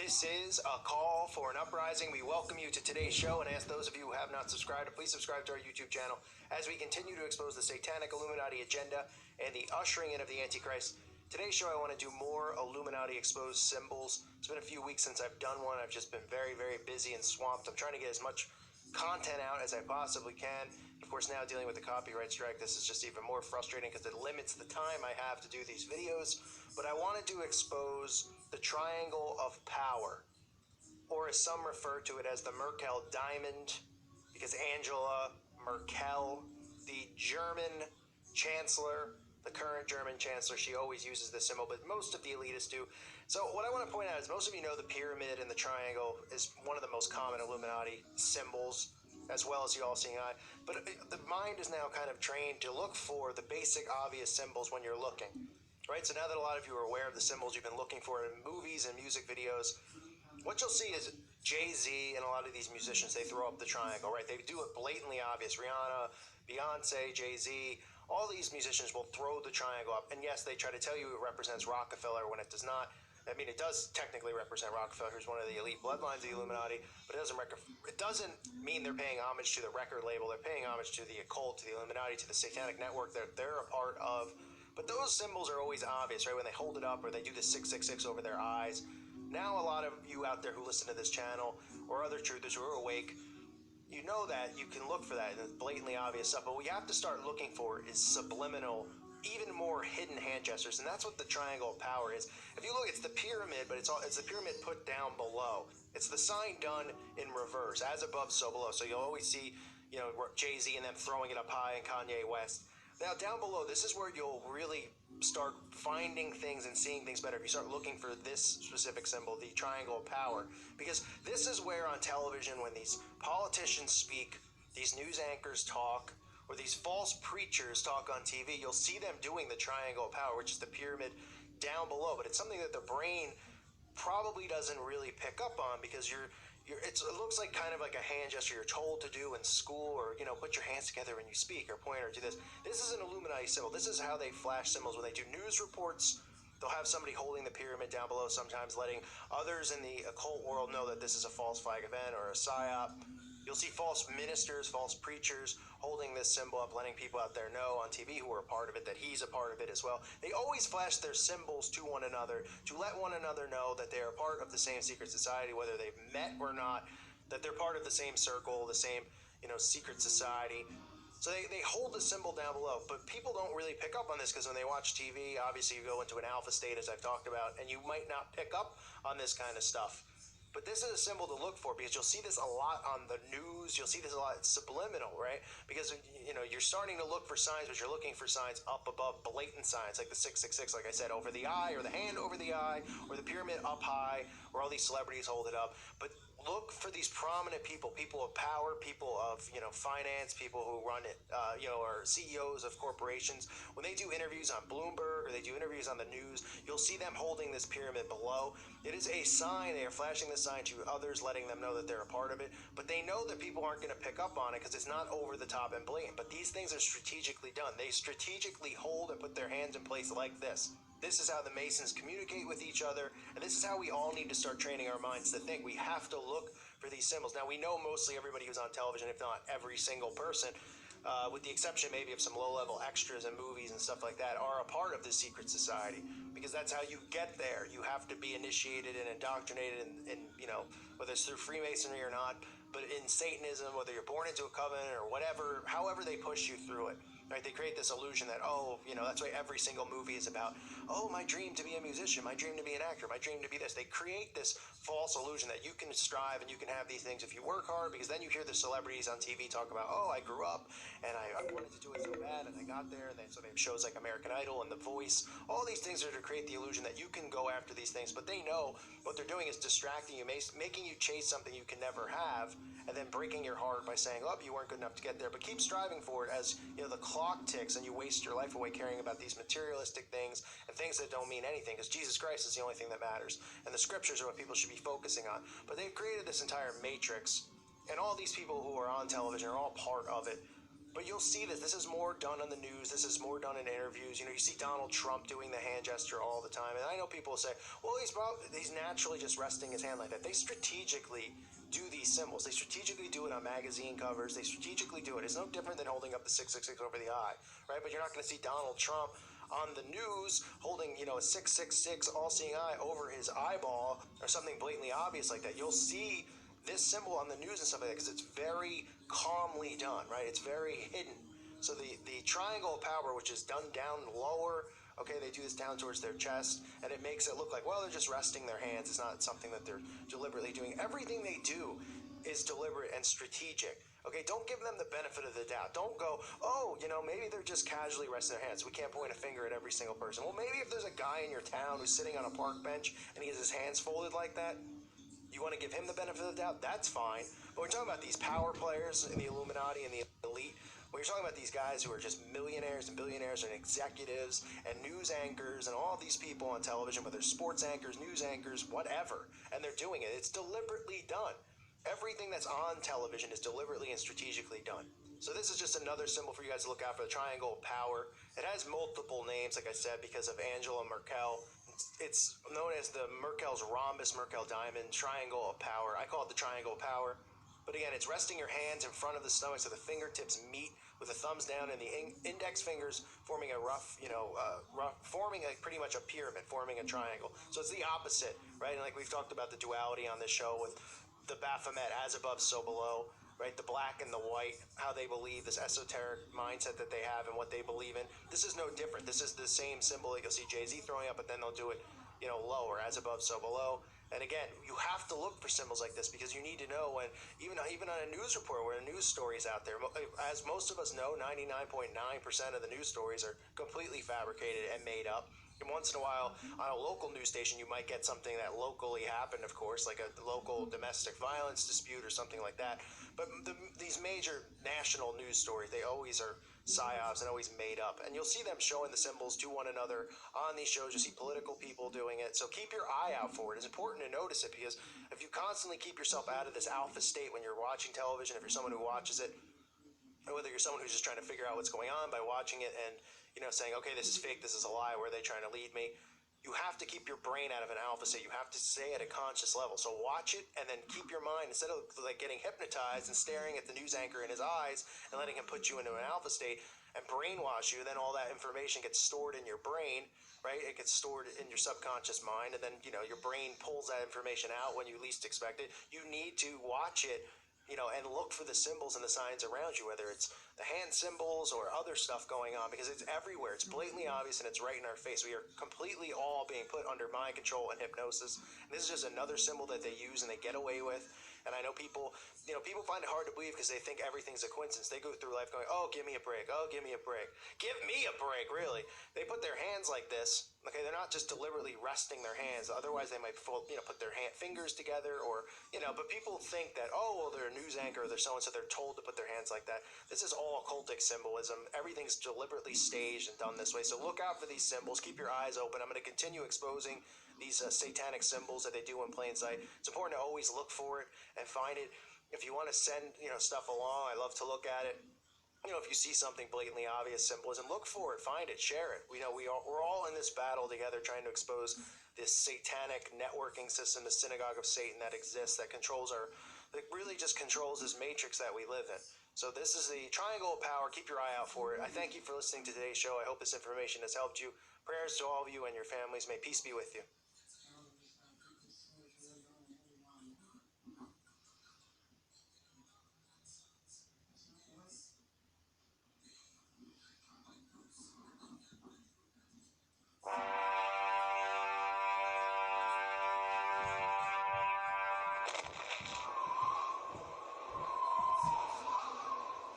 This is a call for an uprising. We welcome you to today's show and ask those of you who have not subscribed to please subscribe to our YouTube channel as we continue to expose the satanic Illuminati agenda and the ushering in of the Antichrist. Today's show, I want to do more Illuminati exposed symbols. It's been a few weeks since I've done one. I've just been very, very busy and swamped. I'm trying to get as much content out as I possibly can. Of course, now dealing with the copyright strike, this is just even more frustrating because it limits the time I have to do these videos. But I wanted to expose the triangle of power, or as some refer to it as the Merkel diamond, because Angela Merkel, the German chancellor, the current German chancellor, she always uses this symbol, but most of the elitists do. So what I want to point out is most of you know the pyramid and the triangle is one of the most common Illuminati symbols, as well as the all-seeing eye. But the mind is now kind of trained to look for the basic obvious symbols when you're looking, right? So now that a lot of you are aware of the symbols you've been looking for in movies and music videos, what you'll see is Jay-Z and a lot of these musicians, they throw up the triangle, right? They do it blatantly obvious. Rihanna, Beyonce, Jay-Z, all these musicians will throw the triangle up. And yes, they try to tell you it represents Rockefeller when it does not. I mean, it does technically represent Rockefeller, who's one of the elite bloodlines of the Illuminati, but it doesn't mean they're paying homage to the record label. They're paying homage to the occult, to the Illuminati, to the satanic network that they're a part of. But those symbols are always obvious, right? When they hold it up or they do the 666 over their eyes. Now a lot of you out there who listen to this channel or other truthers who are awake, you know that you can look for that and it's blatantly obvious stuff. But what you have to start looking for is subliminal, even more hidden hand gestures, and that's what the triangle of power is. If you look, it's the pyramid, but it's the pyramid put down below. It's the sign done in reverse, as above, so below. So you'll always see, you know, Jay-Z and them throwing it up high, and Kanye West. Now down below, this is where you'll really start finding things and seeing things better if you start looking for this specific symbol, the triangle of power. Because this is where on television, when these politicians speak, these news anchors talk, or these false preachers talk on TV, you'll see them doing the triangle of power, which is the pyramid down below. But it's something that the brain probably doesn't really pick up on because it looks like kind of like a hand gesture you're told to do in school, or, you know, put your hands together when you speak, or point or do this. This is an Illuminati symbol. This is how they flash symbols when they do news reports. They'll have somebody holding the pyramid down below, sometimes letting others in the occult world know that this is a false flag event or a psyop. You'll see false ministers, false preachers holding this symbol up, letting people out there know on TV who are a part of it that he's a part of it as well. They always flash their symbols to one another to let one another know that they are part of the same secret society, whether they've met or not, that they're part of the same circle, the same, you know, secret society. So they hold the symbol down below, but people don't really pick up on this because when they watch TV, obviously you go into an alpha state, as I've talked about, and you might not pick up on this kind of stuff. But this is a symbol to look for because you'll see this a lot on the news. You'll see this a lot. It's subliminal, right? Because, you know, you're starting to look for signs, but you're looking for signs up above, blatant signs like the 666, like I said, over the eye, or the hand over the eye, or the pyramid up high, where all these celebrities hold it up. But look for these prominent people, people of power, people of, you know, finance, people who run it, you know, are CEOs of corporations. When they do interviews on Bloomberg or they do interviews on the news, you'll see them holding this pyramid below. It is a sign. They are flashing the sign to others, letting them know that they're a part of it. But they know that people aren't going to pick up on it because it's not over the top and blatant. But these things are strategically done. They strategically hold and put their hands in place like this. This is how the Masons communicate with each other, and this is how we all need to start training our minds to think. We have to look for these symbols. Now, we know mostly everybody who's on television, if not every single person, with the exception maybe of some low-level extras in movies and stuff like that, are a part of this secret society, because that's how you get there. You have to be initiated and indoctrinated in, you know, whether it's through Freemasonry or not, but in Satanism, whether you're born into a covenant or whatever, however they push you through it. Right? They create this illusion that, oh, you know, that's why every single movie is about, oh, my dream to be a musician, my dream to be an actor, my dream to be this. They create this false illusion that you can strive and you can have these things if you work hard, because then you hear the celebrities on TV talk about, oh, I grew up and I wanted to do it so bad and I got there. And then so they have shows like American Idol and The Voice. All these things are to create the illusion that you can go after these things, but they know what they're doing is distracting you, making you chase something you can never have, and then breaking your heart by saying, oh, you weren't good enough to get there, but keep striving for it as, you know, the clock ticks and you waste your life away caring about these materialistic things and things that don't mean anything, because Jesus Christ is the only thing that matters, and the scriptures are what people should be focusing on. But they've created this entire matrix, and all these people who are on television are all part of it. But you'll see this. This is more done on the news. This is more done in interviews. You know, you see Donald Trump doing the hand gesture all the time. And I know people say, well, he's naturally just resting his hand like that. They strategically do these symbols. They strategically do it on magazine covers. They strategically do it. It's no different than holding up the 666 over the eye, right? But you're not going to see Donald Trump on the news holding, a 666 all-seeing eye over his eyeball or something blatantly obvious like that. You'll see this symbol on the news and stuff like that because it's very calmly done, right? It's very hidden. So the triangle of power, which is done down lower, okay, they do this down towards their chest, and it makes it look like, well, they're just resting their hands. It's not something that they're deliberately doing. Everything they do is deliberate and strategic. Okay, don't give them the benefit of the doubt. Don't go, oh, maybe they're just casually resting their hands. We can't point a finger at every single person. Well, maybe if there's a guy in your town who's sitting on a park bench and he has his hands folded like that, you want to give him the benefit of the doubt, that's fine. But we're talking about these power players in the Illuminati and the elite. When you're talking about these guys who are just millionaires and billionaires and executives and news anchors and all these people on television, whether sports anchors, news anchors, whatever, and they're doing it, it's deliberately done. Everything that's on television is deliberately and strategically done. So this is just another symbol for you guys to look out for, the triangle of power. It has multiple names, like I said, because of Angela Merkel. It's known as the Merkel's rhombus, Merkel diamond, triangle of power. I call it the triangle of power. But again, it's resting your hands in front of the stomach so the fingertips meet with the thumbs down and the index fingers forming a forming pretty much a pyramid, forming a triangle. So it's the opposite, right? And like we've talked about the duality on this show with the Baphomet, as above, so below, right? The black and the white, how they believe, this esoteric mindset that they have and what they believe in. This is no different. This is the same symbol that you'll see Jay-Z throwing up, but then they'll do it, lower, as above, so below. And again, you have to look for symbols like this because you need to know when, even on a news report where a news story is out there, as most of us know, 99.9% of the news stories are completely fabricated and made up. And once in a while, on a local news station, you might get something that locally happened, of course, like a local domestic violence dispute or something like that. But these major national news stories, they always are psyops and always made up. And you'll see them showing the symbols to one another on these shows. You see political people doing it. So keep your eye out for it. It's important to notice it because if you constantly keep yourself out of this alpha state when you're watching television, if you're someone who watches it, or whether you're someone who's just trying to figure out what's going on by watching it and saying, okay, this is fake, this is a lie, where are they trying to lead me? You have to keep your brain out of an alpha state. You have to stay at a conscious level. So watch it and then keep your mind, instead of like getting hypnotized and staring at the news anchor in his eyes and letting him put you into an alpha state and brainwash you, then all that information gets stored in your brain, right? It gets stored in your subconscious mind, and then your brain pulls that information out when you least expect it. You need to watch it, and look for the symbols and the signs around you, whether it's the hand symbols or other stuff going on, because it's everywhere. It's blatantly obvious and it's right in our face. We are completely all being put under mind control and hypnosis. And this is just another symbol that they use and they get away with. And I know people find it hard to believe because they think everything's a coincidence. They go through life going, oh, give me a break. Oh, give me a break. Give me a break, really. They put their hands like this. Okay, they're not just deliberately resting their hands. Otherwise, they might put their fingers together or, but people think that, oh, well, they're a news anchor or they're so-and-so, they're told to put their hands like that. This is all occultic symbolism. Everything's deliberately staged and done this way. So look out for these symbols. Keep your eyes open. I'm going to continue exposing these satanic symbols that they do in plain sight. It's important to always look for it and find it. If you want to send, stuff along, I love to look at it. If you see something blatantly obvious symbolism, look for it, find it, share it. We're all in this battle together trying to expose this satanic networking system, the synagogue of Satan that exists, that really just controls this matrix that we live in. So this is the triangle of power. Keep your eye out for it. I thank you for listening to today's show. I hope this information has helped you. Prayers to all of you and your families. May peace be with you.